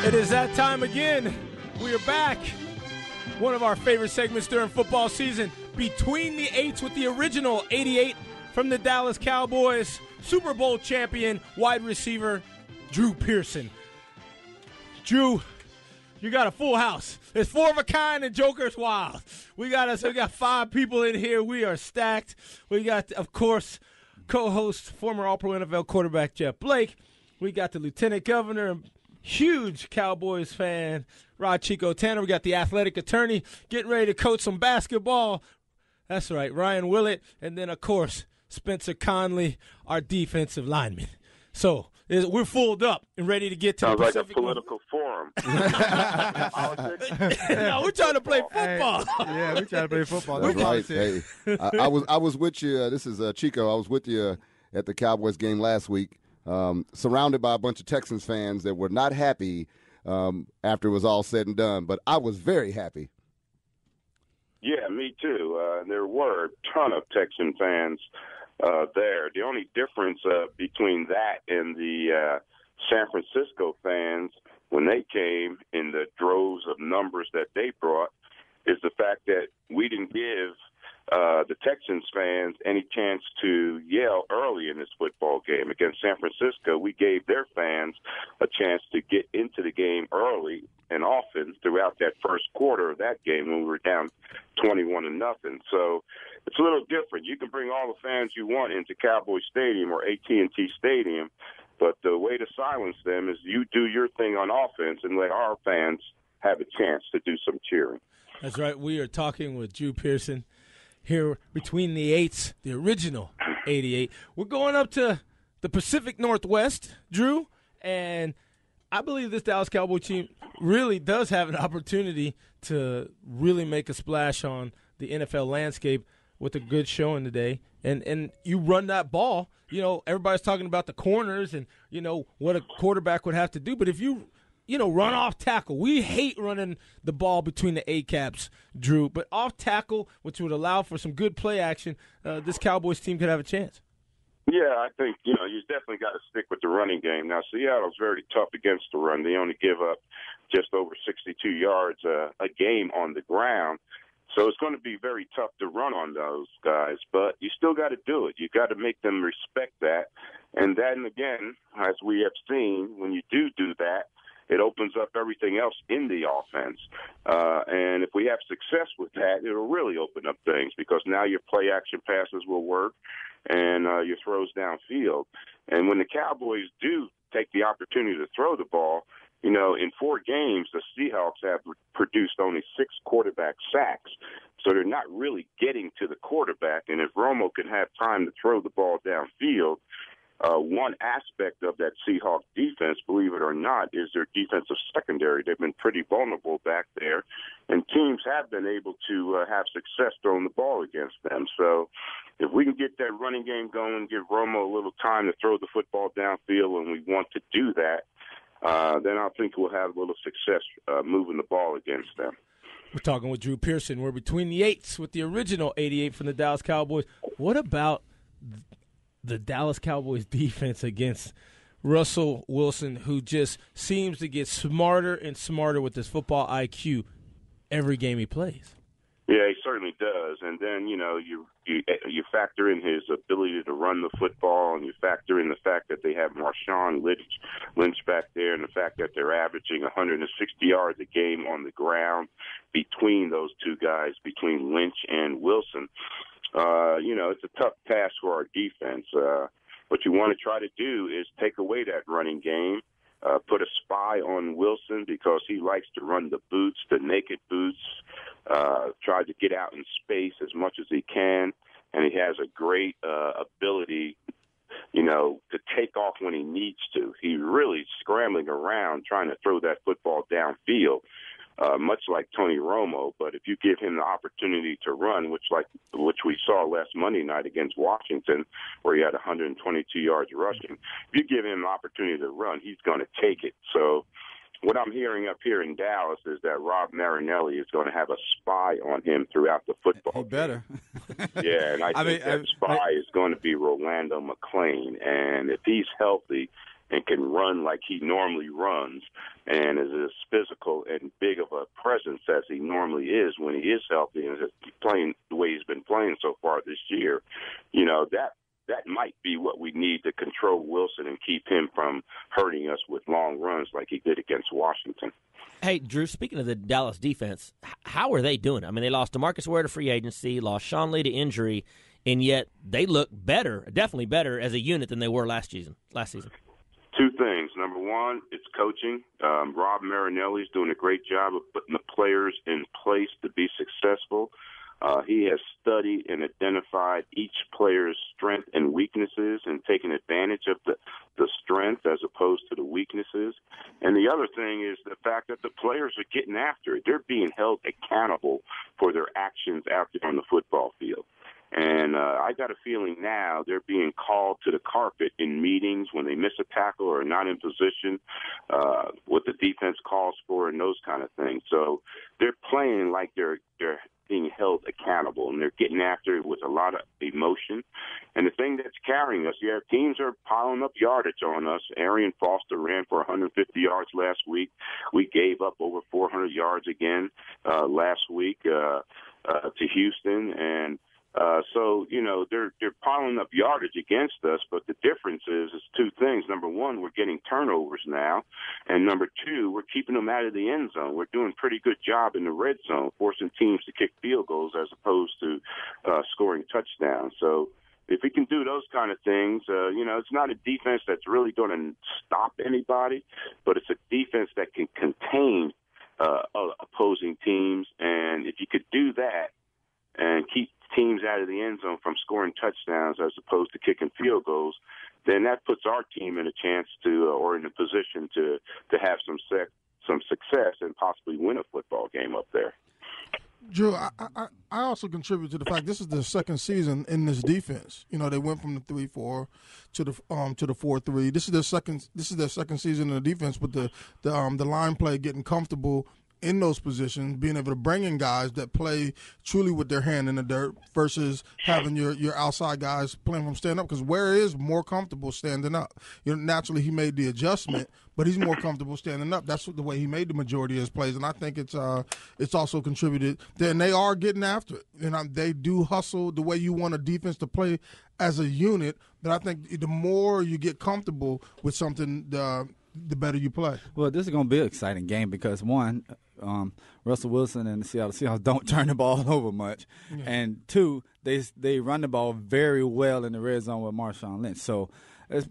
It is that time again. We are back. One of our favorite segments during football season, Between the Eights, with the original 88 from the Dallas Cowboys, Super Bowl champion, wide receiver, Drew Pearson. Drew, you got a full house. It's four of a kind and Joker's wild. We got 5 people in here. We are stacked. We got, of course, co-host, former All-Pro NFL quarterback Jeff Blake. We got the Lieutenant Governor, huge Cowboys fan, Rod Chico Tanner. We got the athletic attorney getting ready to coach some basketball. That's right, Ryan Willett. And then, of course, Spencer Conley, our defensive lineman. So we're full up and ready to get to the Pacific. Sounds like a political forum. No, we're trying to play football. Yeah, we're trying to play football. That's right. Hey, I was with you. This is Chico. I was with you at the Cowboys game last week. Surrounded by a bunch of Texans fans that were not happy after it was all said and done, but I was very happy. Yeah, me too. There were a ton of Texan fans there. The only difference between that and the San Francisco fans, when they came in the droves of numbers that they brought, is the fact that we didn't give the Texans fans any chance to yell early in this football game. Against San Francisco, we gave their fans a chance to get into the game early and often throughout that first quarter of that game when we were down 21-0. So it's a little different. You can bring all the fans you want into Cowboy Stadium or AT&T Stadium, but the way to silence them is you do your thing on offense and let our fans have a chance to do some cheering. That's right. We are talking with Drew Pearson here between the eights, the original 88. We're going up to the Pacific Northwest, Drew, and I believe this Dallas Cowboy team really does have an opportunity to really make a splash on the NFL landscape with a good showing today. And you run that ball, everybody's talking about the corners and, what a quarterback would have to do. But if you run off tackle. We hate running the ball between the A-caps, Drew. But off tackle, which would allow for some good play action, this Cowboys team could have a chance. Yeah, I think, you definitely got to stick with the running game. Now, Seattle's very tough against the run. They only give up just over 62 yards a game on the ground. So it's going to be very tough to run on those guys. But you still got to do it. You got to make them respect that. And then, again, as we have seen, when you do that, it opens up everything else in the offense. And if we have success with that, it'll really open up things because now your play-action passes will work and your throws downfield. And when the Cowboys do take the opportunity to throw the ball, in 4 games, the Seahawks have produced only 6 quarterback sacks. So they're not really getting to the quarterback. And if Romo can have time to throw the ball downfield, one aspect of that Seahawks defense, believe it or not, is their defensive secondary. They've been pretty vulnerable back there, and teams have been able to have success throwing the ball against them. So if we can get that running game going, give Romo a little time to throw the football downfield, and we want to do that, then I think we'll have a little success moving the ball against them. We're talking with Drew Pearson. We're between the eights with the original 88 from the Dallas Cowboys. What about the Dallas Cowboys defense against Russell Wilson, who just seems to get smarter and smarter with his football IQ every game he plays? Yeah, he certainly does. And then, you factor in his ability to run the football, and you factor in the fact that they have Marshawn Lynch back there, and the fact that they're averaging 160 yards a game on the ground between those two guys, between Lynch and Wilson. It's a tough task for our defense. What you want to try to do is take away that running game, put a spy on Wilson because he likes to run the boots, the naked boots, try to get out in space as much as he can, and he has a great ability, to take off when he needs to. He's really scrambling around trying to throw that football downfield. Much like Tony Romo, but if you give him the opportunity to run, which we saw last Monday night against Washington, where he had 122 yards rushing, if you give him the opportunity to run, he's going to take it. So what I'm hearing up here in Dallas is that Rob Marinelli is going to have a spy on him throughout the football game. Better. Yeah, and I think that spy is going to be Rolando McClain. And if he's healthy and can run like he normally runs and is as physical and big of a presence as he normally is when he is healthy and is playing the way he's been playing so far this year, that might be what we need to control Wilson and keep him from hurting us with long runs like he did against Washington. Hey, Drew, speaking of the Dallas defense, how are they doing? I mean, they lost DeMarcus Ware to free agency, lost Sean Lee to injury, and yet they look better, definitely better as a unit than they were last season. Two things. Number one, it's coaching. Rob Marinelli's doing a great job of putting the players in place to be successful. He has studied and identified each player's strength and weaknesses and taken advantage of the strength as opposed to the weaknesses. And the other thing is the fact that the players are getting after it. They're being held accountable for their actions out there on the football field. And I got a feeling now they're being called to the carpet in meetings when they miss a tackle or are not in position, what the defense calls for and those kind of things. So they're playing like they're being held accountable, and they're getting after it with a lot of emotion. And the thing that's carrying us, teams are piling up yardage on us. Arian Foster ran for 150 yards last week. We gave up over 400 yards again last week to Houston, and so, they're piling up yardage against us, but the difference is two things. Number one, we're getting turnovers now, and number two, we're keeping them out of the end zone. We're doing a pretty good job in the red zone, forcing teams to kick field goals as opposed to scoring touchdowns. So if we can do those kind of things, it's not a defense that's really going to stop anybody, but it's a defense that can contain opposing teams, and if you could do that and keep teams out of the end zone from scoring touchdowns as opposed to kicking field goals, then that puts our team in a chance to, or in a position to have some success and possibly win a football game up there. Drew, I also contribute to the fact this is the second season in this defense. They went from the 3-4 to the 4-3. This is their second season in the defense with the line play getting comfortable in those positions, being able to bring in guys that play truly with their hand in the dirt versus having your outside guys playing from stand up, because Ware is more comfortable standing up. Naturally he made the adjustment, but he's more comfortable standing up. That's the way he made the majority of his plays, and I think it's also contributed. Then they are getting after it. They do hustle the way you want a defense to play as a unit, but I think the more you get comfortable with something, the better you play. Well, this is going to be an exciting game because, one, Russell Wilson and the Seattle Seahawks don't turn the ball over much. Yeah. And two, they run the ball very well in the red zone with Marshawn Lynch. So it's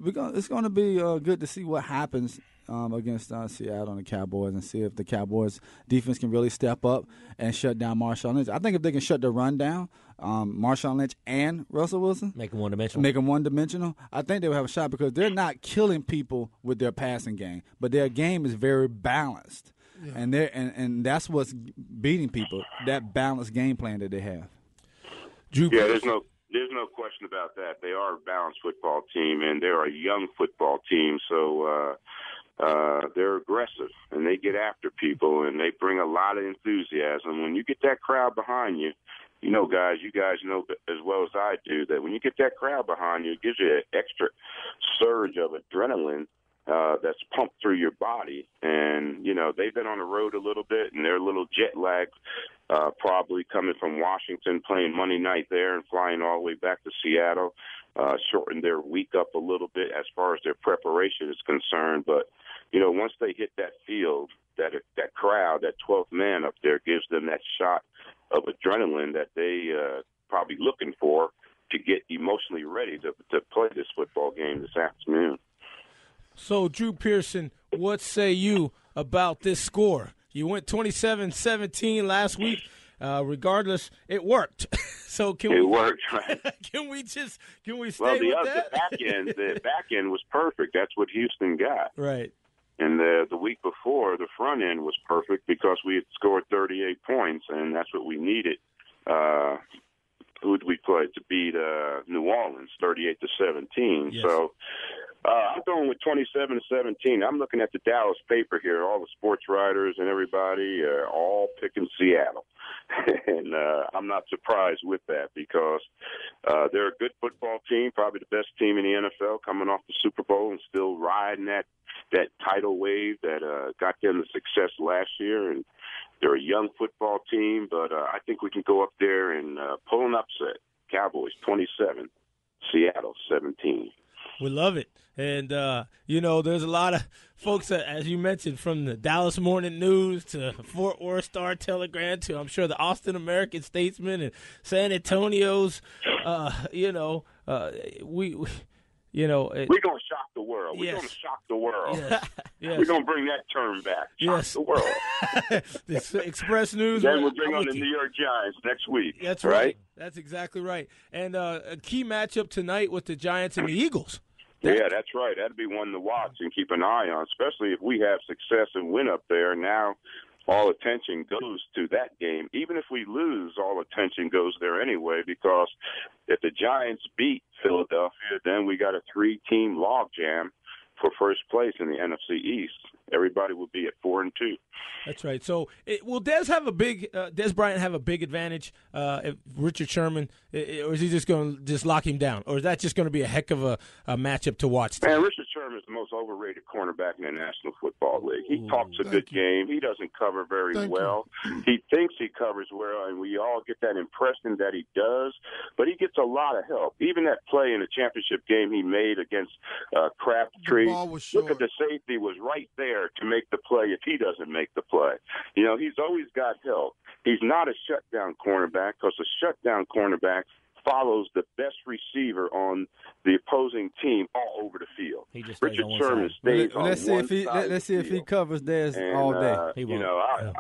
going to be good to see what happens against Seattle and the Cowboys, and see if the Cowboys defense can really step up and shut down Marshawn Lynch. I think if they can shut the run down, Marshawn Lynch and Russell Wilson, make them one-dimensional. I think they will have a shot because they're not killing people with their passing game, but their game is very balanced. Yeah. And that's what's beating people, that balanced game plan that they have. There's no question about that. They are a balanced football team, and they're a young football team, so they're aggressive, and they get after people, and they bring a lot of enthusiasm. When you get that crowd behind you, you guys know as well as I do that when you get that crowd behind you, it gives you an extra surge of adrenaline that's pumped through your body. And, they've been on the road a little bit, and they're a little jet lagged, probably coming from Washington, playing Monday night there and flying all the way back to Seattle, shortened their week up a little bit as far as their preparation is concerned. But, once they hit that field, that crowd, that 12th man up there gives them that shot of adrenaline that they probably looking for to get emotionally ready to play this football game this afternoon. So, Drew Pearson, what say you about this score? You went 27-17 last week. Regardless, it worked. So it worked, right? Can we stay with that? The back end was perfect. That's what Houston got. Right. And the week before, the front end was perfect because we had scored 38 points, and that's what we needed. Who did we play to beat New Orleans, 38-17? Yes. So I'm going with 27-17. I'm looking at the Dallas paper here. All the sports writers and everybody are all picking Seattle. And I'm not surprised with that because they're a good football team, probably the best team in the NFL, coming off the Super Bowl and still riding that title wave that got them the success last year. And they're a young football team, but I think we can go up there and pull an upset. Cowboys 27, Seattle 17. We love it. And, there's a lot of folks, as you mentioned, from the Dallas Morning News to Fort Worth Star-Telegram to, I'm sure, the Austin American Statesman and San Antonio's, we're going to shock the world. We're going to shock the world. Yes. We're going to bring that term back. Shock the world. The Express News. Then we'll bring on the New York Giants next week. That's right. That's exactly right. And a key matchup tonight with the Giants and the Eagles. Yeah, that's right. That'd be one to watch and keep an eye on, especially if we have success and win up there. Now all attention goes to that game. Even if we lose, all attention goes there anyway, because if the Giants beat Philadelphia, then we got a 3-team logjam for first place in the NFC East. Everybody will be at 4-2. That's right. So, will Dez Bryant have a big advantage if Richard Sherman, or is he just going to lock him down, or is that just going to be a heck of a matchup to watch? Man, Richard Sherman is the most overrated cornerback in the National Football League. He talks a good game. He doesn't cover very well. He thinks he covers well, and we all get that impression that he does. But he gets a lot of help. Even that play in the championship game he made against Crabtree. Look at the safety was right there to make the play if he doesn't make the play. He's always got help. He's not a shutdown cornerback because a shutdown cornerback follows the best receiver on the opposing team all over the field. Richard Sherman stays on one side. Let's see if he covers Dez all day.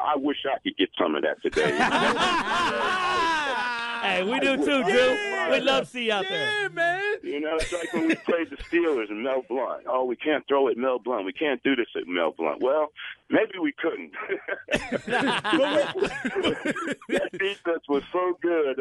I wish I could get some of that today. Hey, we do too, Drew. We'd love to see you out there. Yeah, man. It's like when we played the Steelers and Mel Blount. Oh, we can't throw at Mel Blount. We can't do this at Mel Blount. Well, maybe we couldn't. That defense was so good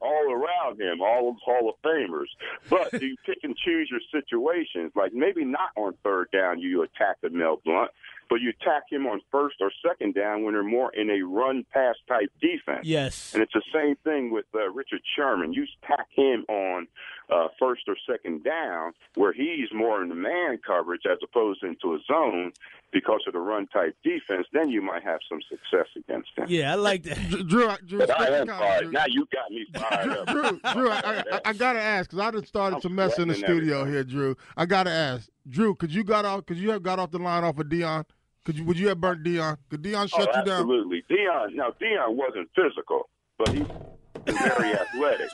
all around him, all Hall of Famers. But do you pick and choose your situations? Like maybe not on third down you attack the Mel Blount, but you attack him on first or second down when they're more in a run-pass type defense. Yes. And it's the same thing with Richard Sherman. You attack him on first or second down where he's more in the man coverage as opposed into a zone because of the run-type defense, then you might have some success against him. Yeah, I like that. Drew, but I am fired. Now you got me fired up. Drew, I got to ask, because I just started to mess in the studio here, Drew. I got to ask. Drew, could you have got off the line off of Deion? Would you have burnt Deion? Could Deion shut you down? Absolutely. Deion wasn't physical, but he was very athletic.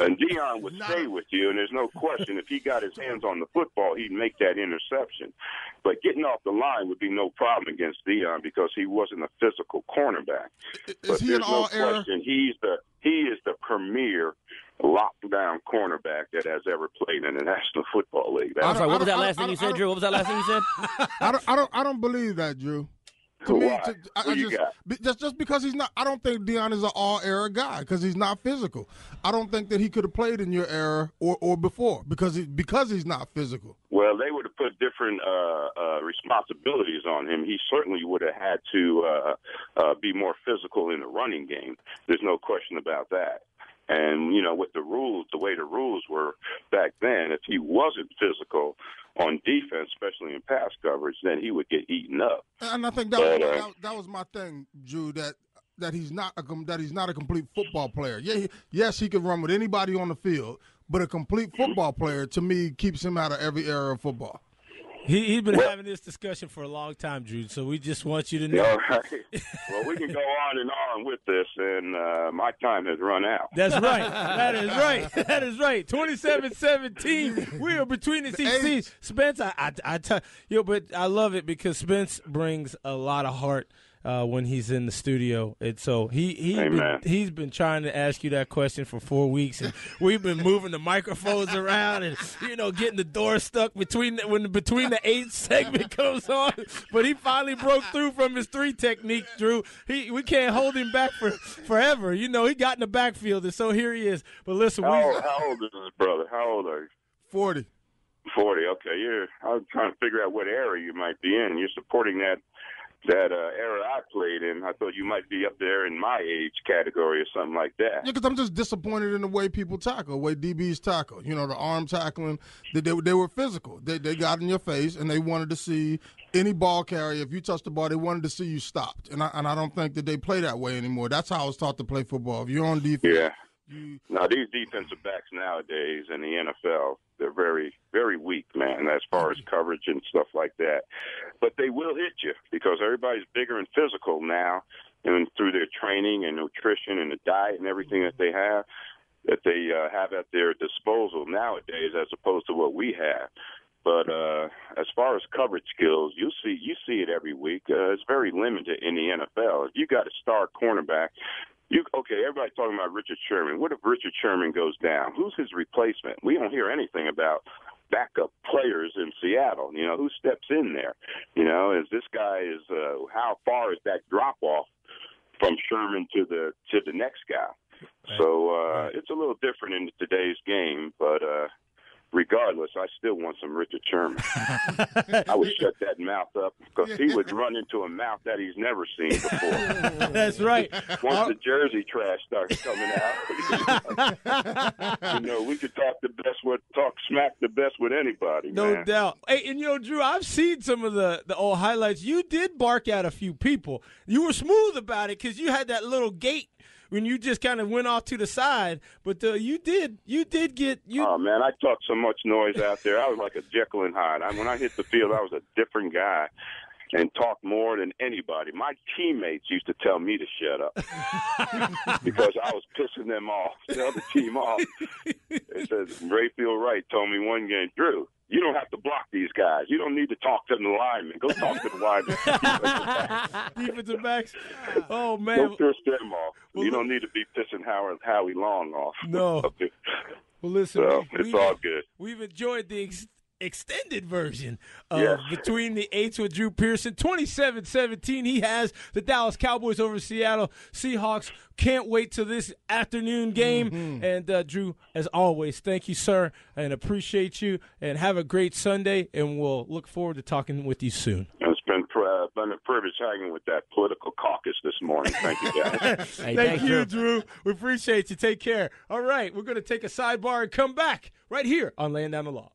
And Deion would stay with you, and there's no question if he got his hands on the football, he'd make that interception. But getting off the line would be no problem against Deion because he wasn't a physical cornerback. Is he an all-era? He is the premier lockdown cornerback that has ever played in the National Football League. I'm sorry, what was that last thing you said, Drew? What was that last thing you said? I don't believe that, Drew. To me, just because he's not, I don't think Deion is an all-era guy because he's not physical. I don't think that he could have played in your era or before because he's not physical. Well, they would have put different responsibilities on him. He certainly would have had to be more physical in the running game. There's no question about that. And, with the way the rules were back then, if he wasn't physical on defense, especially in pass coverage, then he would get eaten up. And I think that was my thing, Drew, that he's not a complete football player. Yeah, yes, he can run with anybody on the field, but a complete football player, to me, keeps him out of every era of football. He's been having this discussion for a long time, Drew, so we just want you to know. All right. Well, we can go on and on with this, and my time has run out. That's right. That is right. That is right. 27-17. We are between the seats. Spence, but I love it because Spence brings a lot of heart when he's in the studio. And so he's been trying to ask you that question for 4 weeks, and we've been moving the microphones around and getting the door stuck between the 8th segment comes on. But he finally broke through from his 3 technique, Drew. We can't hold him back forever. He got in the backfield, and so here he is. But listen, how old is his brother? How old are you? 40. 40. Okay, I'm trying to figure out what era you might be in. You're supporting that era I played in. I thought you might be up there in my age category or something like that. Yeah, because I'm just disappointed in the way people tackle, the way DBs tackle. You know, the arm tackling. They were physical. They got in your face, and they wanted to see any ball carrier. If you touched the ball, they wanted to see you stopped. And I don't think that they play that way anymore. That's how I was taught to play football. If you're on defense. Yeah. Now, these defensive backs nowadays in the NFL, they're very, very weak, man, as far as coverage and stuff like that. But they will hit you because everybody's bigger and physical now, and through their training and nutrition and the diet and everything that they have at their disposal nowadays, as opposed to what we have. But as far as coverage skills, you see it every week. It's very limited in the NFL. If you got a star cornerback. Everybody's talking about Richard Sherman. What if Richard Sherman goes down? Who's his replacement? We don't hear anything about backup players in Seattle. You know, who steps in there? You know, how far is that drop off from Sherman to the next guy? So it's a little different in today's game, but regardless, I still want some Richard Sherman. I would shut that mouth up because he would run into a mouth that he's never seen before. That's right. Once the Jersey trash starts coming out, we could talk smack the best with anybody. No man. doubt. Hey, and Drew, I've seen some of the old highlights. You did bark at a few people. You were smooth about it because you had that little gate when you just kind of went off to the side, but you did get you. Oh man, I talked so much noise out there. I was like a Jekyll and Hyde. When I hit the field, I was a different guy and talked more than anybody. My teammates used to tell me to shut up because I was pissing them off, the other team off. It says Rayfield Wright told me one game, Drew, you don't have to block these guys. You don't need to talk to the linemen. Go talk to the linemen. Defensive backs. Oh, man. Don't piss them off. You don't need to be pissing Howie Long off. No. Well, listen. So, it's all good. We've enjoyed the extended version of Between the Eights with Drew Pearson. 27-17. He has the Dallas Cowboys over Seattle Seahawks. Can't wait till this afternoon game. Mm-hmm. And, Drew, as always, thank you, sir, and appreciate you. And have a great Sunday, and we'll look forward to talking with you soon. It's been a privilege hanging with that political caucus this morning. Thank you, guys. Hey, thank you, Drew. We appreciate you. Take care. All right, we're going to take a sidebar and come back right here on Laying Down the Law.